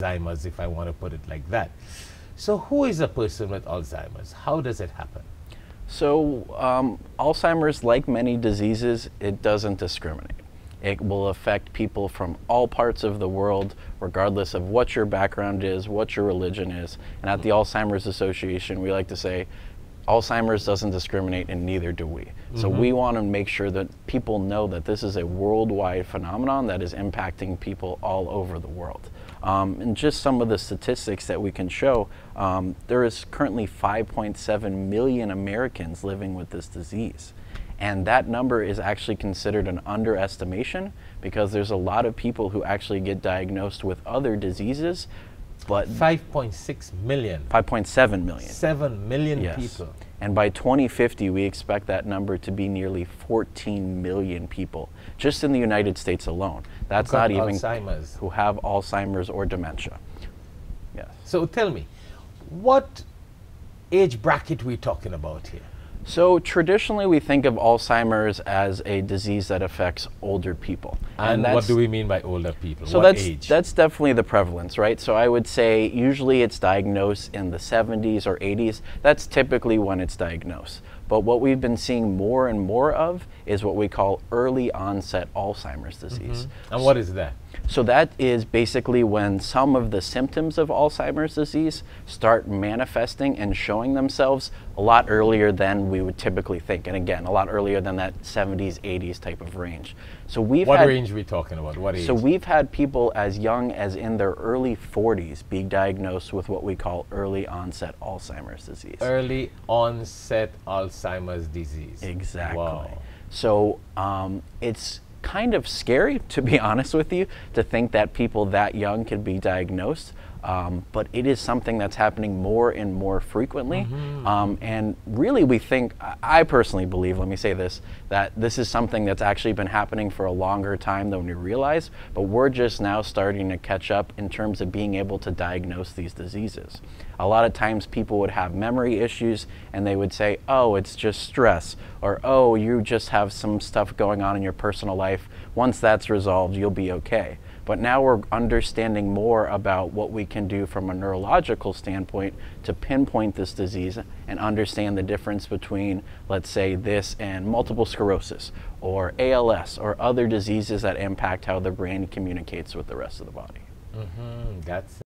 Alzheimer's, if I want to put it like that. So who is a person with Alzheimer's? How does it happen? So Alzheimer's, like many diseases, it doesn't discriminate. It will affect people from all parts of the world, regardless of what your background is, what your religion is. And at the Alzheimer's Association, we like to say, Alzheimer's doesn't discriminate, and neither do we. So we want to make sure that people know that this is a worldwide phenomenon that is impacting people all over the world. And just some of the statistics that we can show, there is currently 5.7 million Americans living with this disease. And that number is actually considered an underestimation because there's a lot of people who actually get diagnosed with other diseases. But 5.6 million. 5.7 million. 7 million Yes. people. And by 2050, we expect that number to be nearly 14 million people, just in the United States alone. That's not even Alzheimer's. who have Alzheimer's or dementia. Yes. So tell me, what age bracket we talking about here? So traditionally, we think of Alzheimer's as a disease that affects older people. And what do we mean by older people? So what age? That's definitely the prevalence, right? So I would say usually it's diagnosed in the 70s or 80s. That's typically when it's diagnosed. But what we've been seeing more and more of is what we call early onset Alzheimer's disease. And what is that? So that is basically when some of the symptoms of Alzheimer's disease start manifesting and showing themselves a lot earlier than we would typically think. And again, a lot earlier than that 70s, 80s type of range. So what range are we talking about? What age? So we've had people as young as in their early 40s be diagnosed with what we call early onset Alzheimer's disease. Early onset Alzheimer's disease. Exactly. Wow. So it's kind of scary, to be honest with you, to think that people that young can be diagnosed. But it is something that's happening more and more frequently. And really we think, I personally believe, let me say this, that this is something that's actually been happening for a longer time than we realize, but we're just now starting to catch up in terms of being able to diagnose these diseases. A lot of times people would have memory issues and they would say, oh, it's just stress, or oh, you just have some stuff going on in your personal life. Once that's resolved, you'll be okay. But now we're understanding more about what we can do from a neurological standpoint to pinpoint this disease and understand the difference between, let's say, this and multiple sclerosis or ALS or other diseases that impact how the brain communicates with the rest of the body. That's